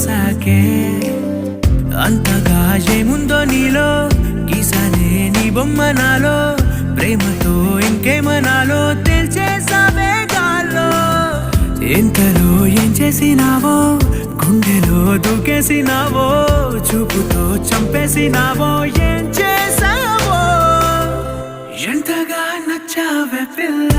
పోసాకే అంతగా ఏముందో నీలో గీసానే నీ బొమ్మ నాలో ప్రేమతో ఇంకేమనాలో తెలిచేసావే గాల్లో ఎంతలో ఏం చేసినావో గుండెలో దూకేసినావో చూపుతో చంపేసినావో ఏం చేసావో ఎంతగా నచ్చావే పిల్ల